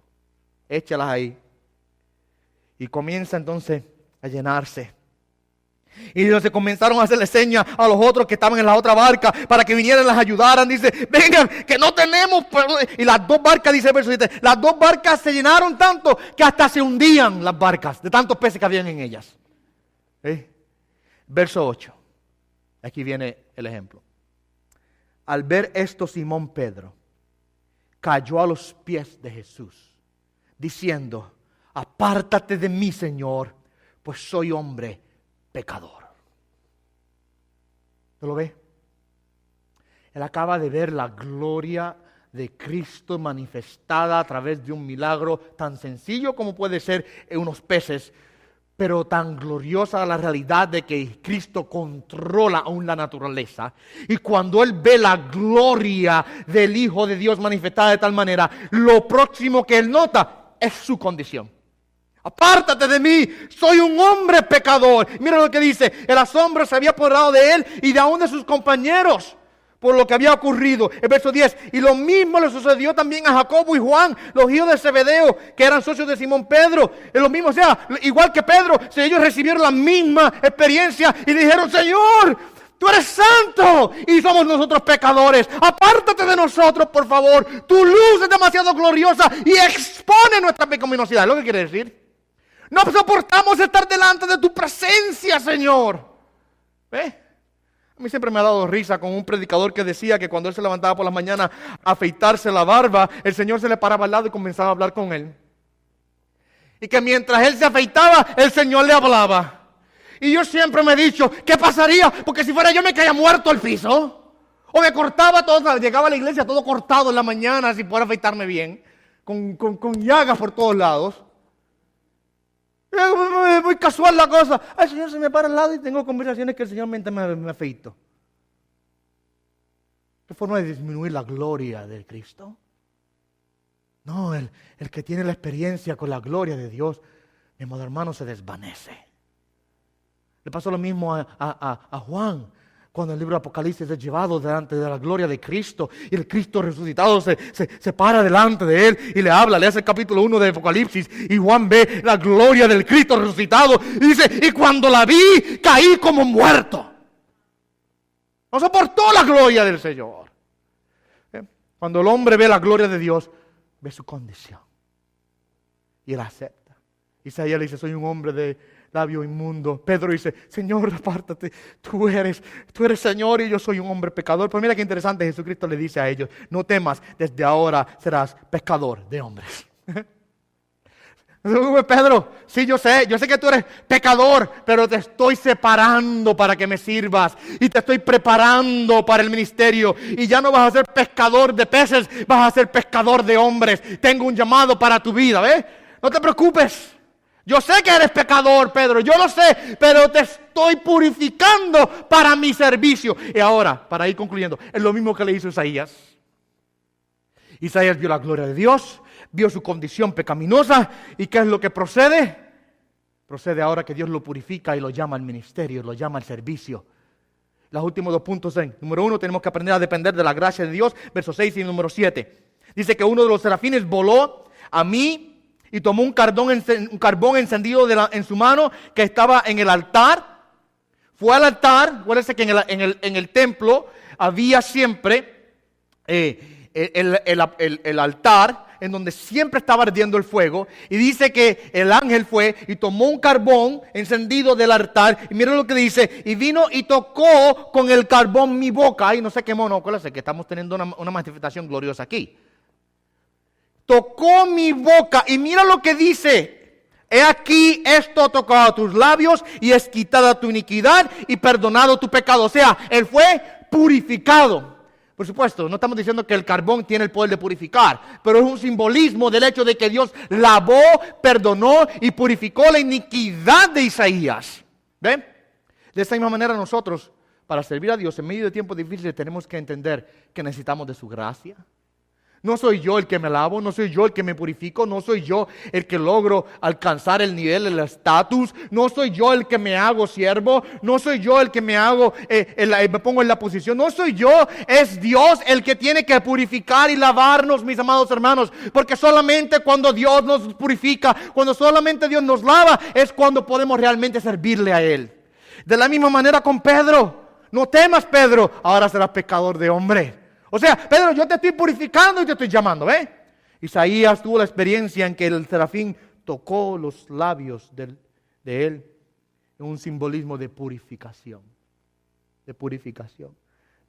Échalas ahí. Y comienza entonces a llenarse. Y entonces comenzaron a hacerle señas a los otros que estaban en la otra barca para que vinieran y las ayudaran. Dice, vengan, que no tenemos. Y las dos barcas, dice el verso 7, las dos barcas se llenaron tanto que hasta se hundían las barcas de tantos peces que habían en ellas. Verso 8. Aquí viene el ejemplo. Al ver esto, Simón Pedro cayó a los pies de Jesús, diciendo, apártate de mí, Señor, pues soy hombre pecador. ¿Te lo ve? Él acaba de ver la gloria de Cristo manifestada a través de un milagro tan sencillo como puede ser unos peces, pero tan gloriosa la realidad de que Cristo controla aún la naturaleza. Y cuando Él ve la gloria del Hijo de Dios manifestada de tal manera, lo próximo que Él nota es su condición. Apártate de mí, soy un hombre pecador. Mira lo que dice, el asombro se había apoderado de él y de aún de sus compañeros por lo que había ocurrido. El verso 10, y lo mismo le sucedió también a Jacobo y Juan, los hijos de Zebedeo, que eran socios de Simón Pedro. Es lo mismo, o sea, igual que Pedro, ellos recibieron la misma experiencia y dijeron, Señor, tú eres santo y somos nosotros pecadores. Apártate de nosotros, por favor. Tu luz es demasiado gloriosa y expone nuestra pecaminosidad. ¿Es lo que quiere decir? No soportamos estar delante de tu presencia, Señor. ¿Ve? A mí siempre me ha dado risa con un predicador que decía que cuando él se levantaba por las mañanas a afeitarse la barba, el Señor se le paraba al lado y comenzaba a hablar con él. Y que mientras él se afeitaba, el Señor le hablaba. Y yo siempre me he dicho, ¿qué pasaría? Porque si fuera yo me caía muerto al piso. O me cortaba todo, llegaba a la iglesia todo cortado en la mañana sin poder afeitarme bien. Con llagas por todos lados. Muy casual la cosa. El Señor se me para al lado y tengo conversaciones que el Señor me afeito. ¿Qué forma de disminuir la gloria de Cristo? No, el que tiene la experiencia con la gloria de Dios, mi amado hermano, se desvanece. Le pasó lo mismo a Juan. Cuando el libro de Apocalipsis es llevado delante de la gloria de Cristo y el Cristo resucitado se para delante de él y le habla, le hace el capítulo 1 de Apocalipsis y Juan ve la gloria del Cristo resucitado y dice, y cuando la vi caí como muerto. No soportó la gloria del Señor. Cuando el hombre ve la gloria de Dios, ve su condición y la acepta. Isaías le dice, soy un hombre de labio inmundo. Pedro dice, Señor, apártate, tú eres Señor y yo soy un hombre pecador. Pero mira qué interesante, Jesucristo le dice a ellos, no temas, desde ahora serás pescador de hombres. Pedro, sí, yo sé que tú eres pecador, pero te estoy separando para que me sirvas y te estoy preparando para el ministerio y ya no vas a ser pescador de peces, vas a ser pescador de hombres. Tengo un llamado para tu vida, ¿ves? No te preocupes. Yo sé que eres pecador, Pedro, yo lo sé, pero te estoy purificando para mi servicio. Y ahora, para ir concluyendo, es lo mismo que le hizo Isaías. Isaías vio la gloria de Dios, vio su condición pecaminosa, ¿y qué es lo que procede? Procede ahora que Dios lo purifica y lo llama al ministerio, lo llama al servicio. Los últimos 2 puntos son, número 1, tenemos que aprender a depender de la gracia de Dios, verso 6 y número 7. Dice que uno de los serafines voló a mí y tomó un carbón encendido en su mano que estaba en el altar. Fue al altar. Acuérdense que en el templo había siempre el altar en donde siempre estaba ardiendo el fuego. Y dice que el ángel fue y tomó un carbón encendido del altar. Y miren lo que dice. Y vino y tocó con el carbón mi boca. Y no se quemó, no, acuérdense que estamos teniendo una manifestación gloriosa aquí. Tocó mi boca. Y mira lo que dice. He aquí, esto ha tocado tus labios y es quitada tu iniquidad y perdonado tu pecado. O sea, él fue purificado. Por supuesto, no estamos diciendo que el carbón tiene el poder de purificar, pero es un simbolismo del hecho de que Dios lavó, perdonó y purificó la iniquidad de Isaías. ¿Ven? De esta misma manera nosotros, para servir a Dios en medio de tiempos difíciles, tenemos que entender que necesitamos de su gracia. No soy yo el que me lavo, no soy yo el que me purifico, no soy yo el que logro alcanzar el nivel, el estatus, no soy yo el que me hago siervo, no soy yo el que me hago, me pongo en la posición, no soy yo, es Dios el que tiene que purificar y lavarnos, mis amados hermanos, porque solamente cuando Dios nos purifica, cuando solamente Dios nos lava, es cuando podemos realmente servirle a Él. De la misma manera con Pedro, no temas Pedro, ahora serás pecador de hombre. O sea, Pedro, yo te estoy purificando y te estoy llamando, ¿eh? Isaías tuvo la experiencia en que el serafín tocó los labios de él en un simbolismo de purificación. De purificación.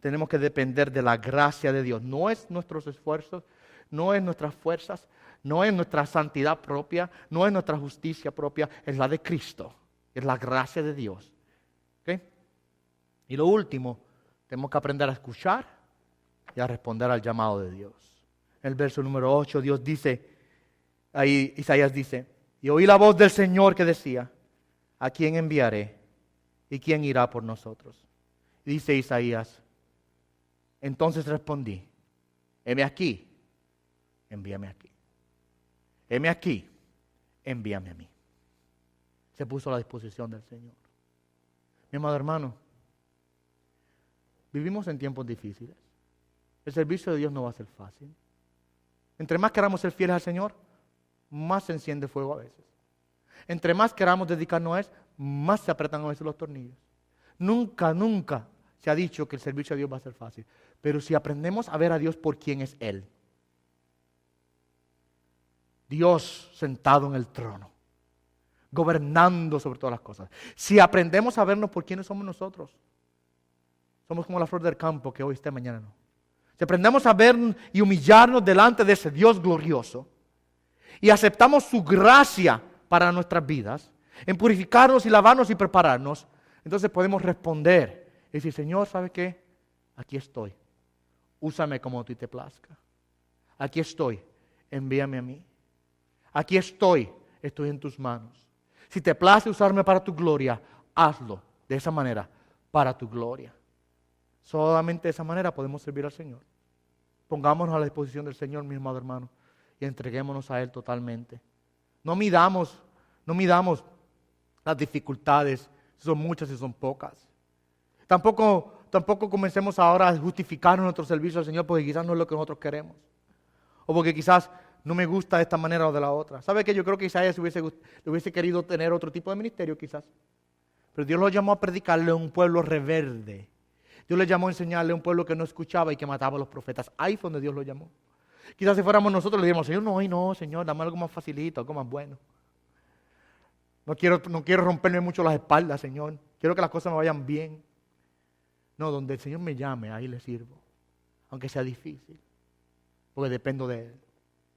Tenemos que depender de la gracia de Dios. No es nuestros esfuerzos, no es nuestras fuerzas, no es nuestra santidad propia, no es nuestra justicia propia, es la de Cristo. Es la gracia de Dios. ¿Okay? Y lo último, tenemos que aprender a escuchar y a responder al llamado de Dios. En el verso número 8, Dios dice, ahí Isaías dice, y oí la voz del Señor que decía, ¿a quién enviaré? ¿Y quién irá por nosotros? Y dice Isaías, entonces respondí, heme aquí, envíame aquí. Heme aquí, envíame a mí. Se puso a la disposición del Señor. Mi amado hermano, vivimos en tiempos difíciles. El servicio de Dios no va a ser fácil. Entre más queramos ser fieles al Señor, más se enciende fuego a veces. Entre más queramos dedicarnos a Él, más se apretan a veces los tornillos. Nunca se ha dicho que el servicio de Dios va a ser fácil. Pero si aprendemos a ver a Dios por quién es Él. Dios sentado en el trono, gobernando sobre todas las cosas. Si aprendemos a vernos por quiénes somos nosotros, somos como la flor del campo que hoy está, mañana no. Si aprendemos a ver y humillarnos delante de ese Dios glorioso y aceptamos su gracia para nuestras vidas, en purificarnos y lavarnos y prepararnos, entonces podemos responder y decir, Señor, ¿sabe qué? Aquí estoy. Úsame como a ti te plazca. Aquí estoy. Envíame a mí. Aquí estoy en tus manos. Si te place usarme para tu gloria, hazlo de esa manera, para tu gloria. Solamente de esa manera podemos servir al Señor. Pongámonos a la disposición del Señor, mi amado hermano, y entreguémonos a Él totalmente. No midamos las dificultades, si son muchas, si son pocas. Tampoco comencemos ahora a justificar nuestro servicio al Señor porque quizás no es lo que nosotros queremos. O porque quizás no me gusta de esta manera o de la otra. ¿Sabe qué? Yo creo que Isaías hubiese querido tener otro tipo de ministerio quizás. Pero Dios lo llamó a predicarle a un pueblo rebelde. Dios le llamó a enseñarle a un pueblo que no escuchaba y que mataba a los profetas. Ahí fue donde Dios lo llamó. Quizás si fuéramos nosotros le diríamos, Señor, no, Señor, dame algo más facilito, algo más bueno. No quiero romperme mucho las espaldas, Señor. Quiero que las cosas me vayan bien. No, donde el Señor me llame, ahí le sirvo. Aunque sea difícil. Porque dependo de Él.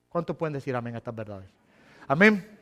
¿Cuántos pueden decir amén a estas verdades? Amén.